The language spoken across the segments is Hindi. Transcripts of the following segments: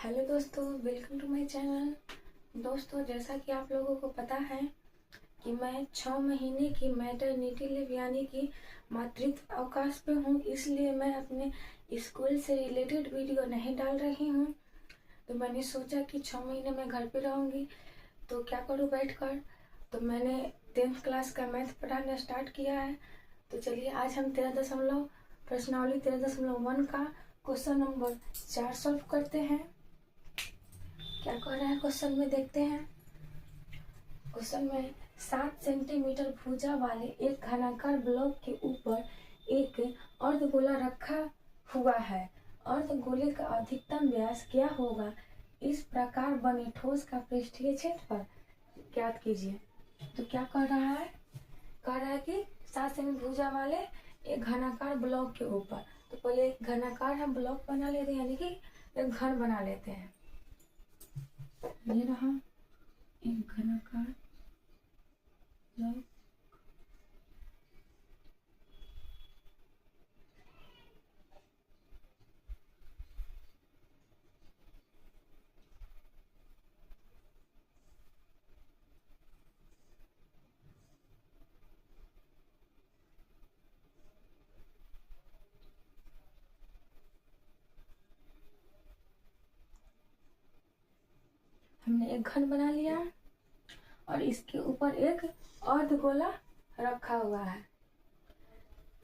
हेलो दोस्तों, वेलकम टू माय चैनल। दोस्तों, जैसा कि आप लोगों को पता है कि मैं 6 महीने की मैटरनिटी लीव यानी कि मातृत्व अवकाश पे हूँ, इसलिए मैं अपने स्कूल से रिलेटेड वीडियो नहीं डाल रही हूँ। तो मैंने सोचा कि 6 महीने मैं घर पे रहूँगी तो क्या करूँ बैठकर। तो मैंने 10th क्लास का मैथ पढ़ाना स्टार्ट किया है। तो चलिए आज हम प्रश्नावली 13.1 का क्वेश्चन नंबर 4 सॉल्व करते हैं। क्या कह रहा है क्वेश्चन में, देखते हैं। क्वेश्चन में 7 सेंटीमीटर भुजा वाले एक घनाकार ब्लॉक के ऊपर एक अर्धगोला रखा हुआ है। अर्धगोले का अधिकतम व्यास क्या होगा? इस प्रकार बने ठोस का पृष्ठीय क्षेत्रफल ज्ञात कीजिए। तो क्या कह रहा है? कह रहा है कि 7 सेंटीमीटर भुजा वाले एक घनाकार ब्लॉक के ऊपर। तो पहले एक घनाकार हम ब्लॉक बना लेते हैं, यानी कि एक घन बना लेते हैं। ये रहा एक घनाकार ब्लॉक। हमने एक घन बना लिया और इसके ऊपर एक अर्धगोला रखा हुआ है।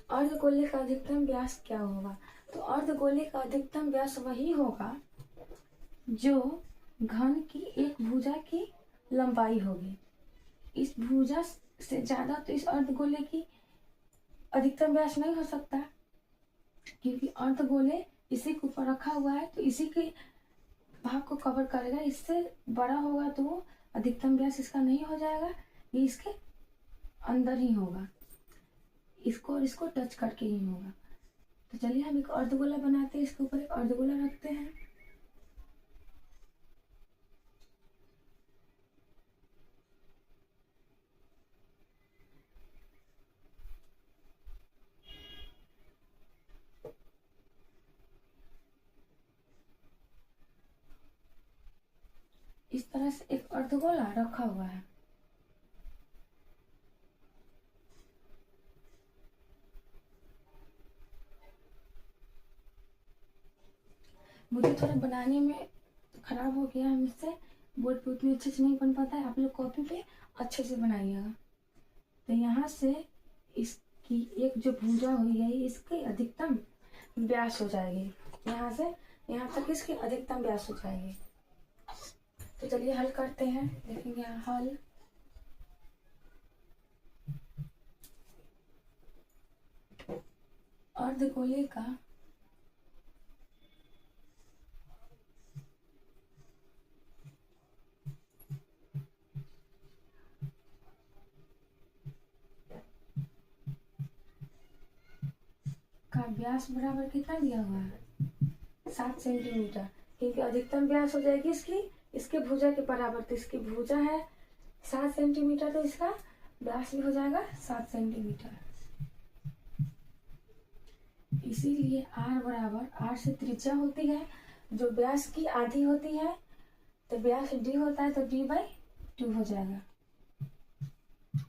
अर्धगोले का अधिकतम व्यास क्या होगा? तो अर्धगोले का अधिकतम व्यास वही होगा जो घन की एक भुजा की लंबाई होगी। इस भुजा से ज्यादा तो इस अर्धगोले की अधिकतम व्यास नहीं हो सकता, क्योंकि अर्धगोले इसी के ऊपर रखा हुआ है तो इसी के भाग को कवर करेगा। इससे बड़ा होगा तो वो अधिकतम व्यास इसका नहीं हो जाएगा, ये इसके अंदर ही होगा, इसको और इसको टच करके ही होगा। तो चलिए हम एक अर्धगोला बनाते हैं, इसके ऊपर एक अर्धगोला रखते हैं। इस तरह से एक अर्धगोला रखा हुआ है। मुझे थोड़ा बनाने में खराब हो गया मुझसे, बोर्ड पे उतनी अच्छे से नहीं बन पाता है। आप लोग कॉपी पे अच्छे से बनाइएगा। तो यहाँ से इसकी एक जो भुजा हुई है इसकी अधिकतम व्यास हो जाएगी, यहाँ से यहाँ तक इसकी अधिकतम व्यास हो जाएगी। तो चलिए हल करते हैं, देखेंगे यहाँ हल। अर्धगोले का व्यास बराबर कितना दिया हुआ है? 7 सेंटीमीटर, क्योंकि अधिकतम व्यास हो जाएगी इसके भुजा के बराबर। तो इसकी भुजा है 7 सेंटीमीटर, तो इसका व्यास भी हो जाएगा 7 सेंटीमीटर। इसीलिए r बराबर, r से त्रिज्या होती है जो व्यास की आधी होती है, तो व्यास d होता है तो d/2 हो जाएगा,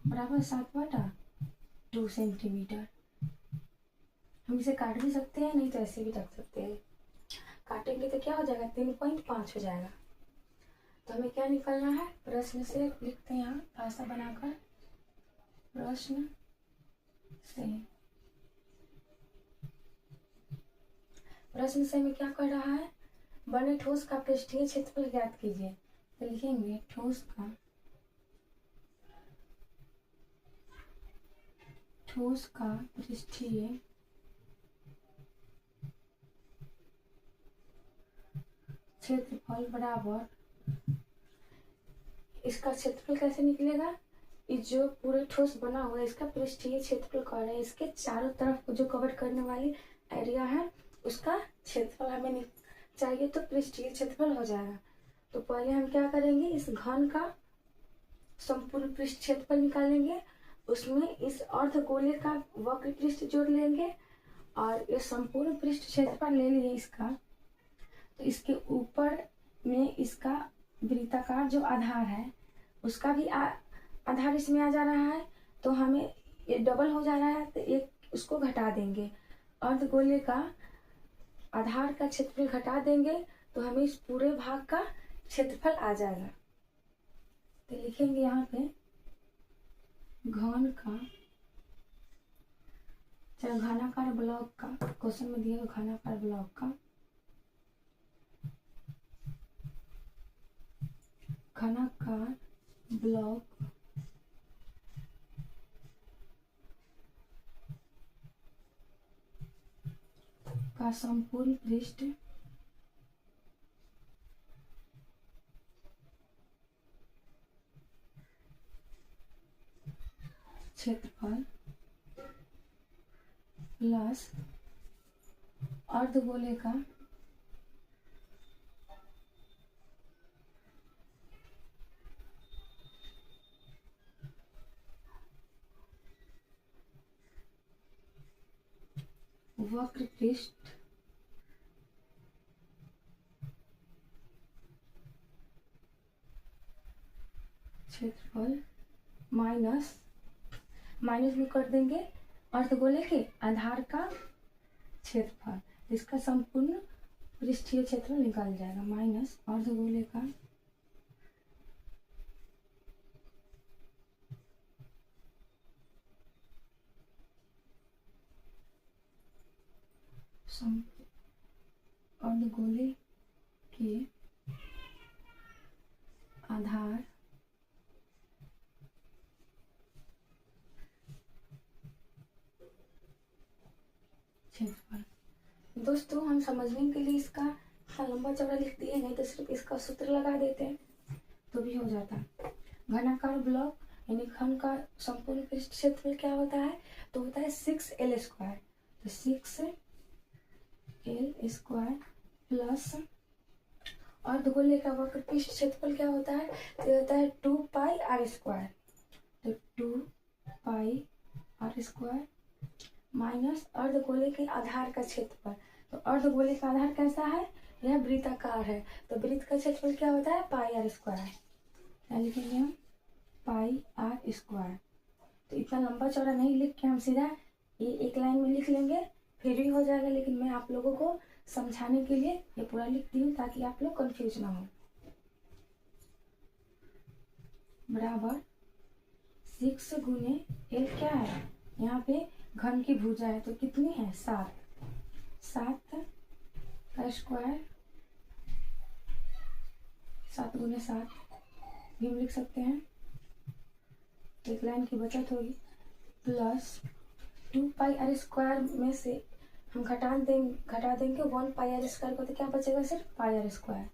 बराबर 7/2 सेंटीमीटर। हम इसे काट भी सकते हैं, नहीं तो ऐसे भी रख सकते हैं। काटेंगे तो क्या हो जाएगा? 3.5 हो जाएगा। तो हमें क्या निकालना है? प्रश्न से लिखते हैं यहाँ भाषा बनाकर। प्रश्न से हमें क्या कर रहा है? बने ठोस का पृष्ठीय क्षेत्रफल ज्ञात कीजिए। तो लिखेंगे ठोस का पृष्ठीय क्षेत्रफल बराबर, इसका क्षेत्रफल कैसे निकलेगा? इस जो पूरे ठोस बना हुआ है इसका पृष्ठीय क्षेत्रफल कर रहे हैं, इसके चारों तरफ जो कवर करने वाली एरिया है उसका क्षेत्रफल हमें चाहिए, तो पृष्ठीय क्षेत्रफल हो जाएगा। तो पहले हम क्या करेंगे? इस घन का संपूर्ण पृष्ठ क्षेत्रफल निकालेंगे, उसमें इस अर्धगोले का वक्र पृष्ठ जोड़ लेंगे और ये संपूर्ण पृष्ठ क्षेत्रफल ले लिए इसका। तो इसके ऊपर में इसका वृत्ताकार जो आधार है उसका भी आधार इसमें आ जा रहा है, तो हमें ये डबल हो जा रहा है, तो एक उसको घटा देंगे। अर्धगोले का आधार का क्षेत्रफल घटा देंगे तो हमें इस पूरे भाग का क्षेत्रफल आ जाएगा। तो लिखेंगे यहाँ पे घन का, चाहे घनाकार ब्लॉक का, क्वेश्चन में दिया घनाकार ब्लॉक का, घनाकार ब्लॉक का संपूर्ण पृष्ठ क्षेत्रफल प्लस अर्धगोले का वक्र पृष्ठ क्षेत्रफल माइनस में कर देंगे अर्धगोले के आधार का क्षेत्रफल, इसका संपूर्ण पृष्ठीय क्षेत्रफल निकाल जाएगा, माइनस अर्धगोले का अर्धगोले के आधार क्षेत्रफल। दोस्तों हम समझने के लिए इसका लंबा चौड़ा लिख दिए, नहीं तो सिर्फ इसका सूत्र लगा देते हैं तो भी हो जाता। घनाकार ब्लॉक यानी घन का संपूर्ण पृष्ठ क्षेत्रफल क्या होता है, तो होता है 6L स्क्वायर, तो 6L स्क्वायर प्लस अर्धगोले का वक्र पृष्ठ क्षेत्रफल क्या होता है, तो होता है 2πr स्क्वायर, तो 2πr स्क्वायर माइनस अर्धगोले के आधार का क्षेत्रफल। तो अर्धगोले का आधार कैसा है, यह वृत्ताकार है, तो वृत्त का क्षेत्रफल क्या होता है πr स्क्वायर, क्या लिखेंगे हम πr स्क्वायर। तो इतना लंबा चौड़ा नहीं लिख के हम सीधा ये एक लाइन में लिख लेंगे फिर भी हो जाएगा, लेकिन मैं आप लोगों को समझाने के लिए ये पूरा लिखती हूँ ताकि आप लोग कंफ्यूज ना हो। बराबर 6 गुने L क्या है, यहाँ पे घन की भुजा है तो कितनी है 7 का स्क्वायर, 7 गुने 7 भी हम लिख सकते हैं, एक लाइन की बचत होगी, प्लस 2πr स्क्वायर में से हम घटा देंगे 1πr स्क्वायर को, तो क्या बचेगा सिर्फ πr स्क्वायर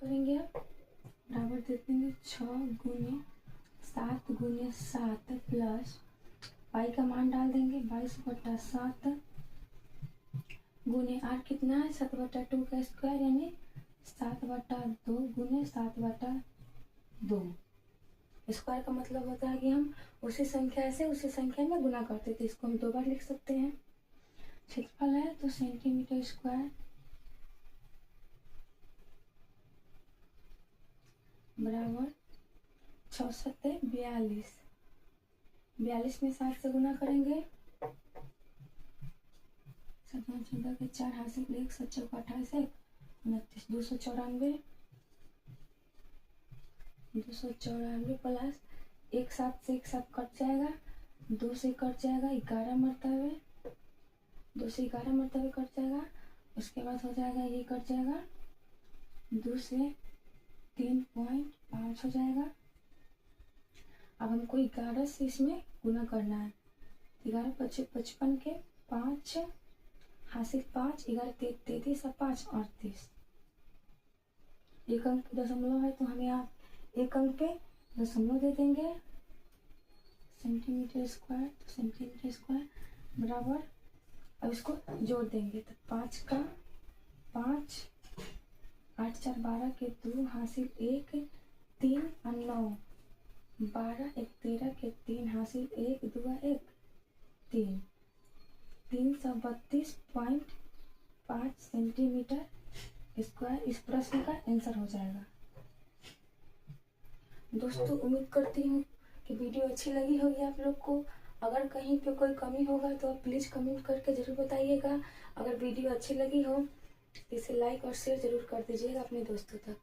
करेंगे। अब बराबर दे देंगे 6 गुने 7 प्लस पाई का मान डाल देंगे 22/7 गुने r कितना है 7/2 का स्क्वायर यानी 7/2 गुने 7/2। स्क्वायर का मतलब होता है कि हम उसी संख्या से उसी संख्या में गुना करते थे, इसको हम 2 बार लिख सकते हैं। क्षेत्रफल है तो सेंटीमीटर स्क्वायर बराबर 6 सत्ते 42 में 7 से गुना करेंगे, 7 के 4 हासिल 1 7 चौका 28 1 29 294 प्लस 1 7 से 1 7 कट जाएगा, 2 से कट जाएगा 11 मरतबे, 2 से 11 मरतबे कट जाएगा, उसके बाद हो जाएगा ये कट जाएगा 2 से 3.5 हो जाएगा। अब हमको 11 से इसमें गुना करना है, 11 25 55 के 5 हासिल 5 11 33 और 5 38, एक अंक दशमलव है तो हमें आप एक अंक पे दशमलव दे देंगे, सेंटीमीटर स्क्वायर तो सेंटीमीटर स्क्वायर बराबर, अब इसको जोड़ देंगे तो 5 का 5 8 4 12 के 2 हासिल 1 3 और 9 12 1 13 के 3 हासिल 1 2 1 3 332.5 5 सेंटीमीटर स्क्वायर इस प्रश्न का आंसर हो जाएगा। दोस्तों उम्मीद करती हूँ कि वीडियो अच्छी लगी होगी आप लोग को। अगर कहीं पे कोई कमी होगा तो आप प्लीज़ कमेंट करके ज़रूर बताइएगा। अगर वीडियो अच्छी लगी हो तो इसे लाइक और शेयर ज़रूर कर दीजिएगा अपने दोस्तों तक।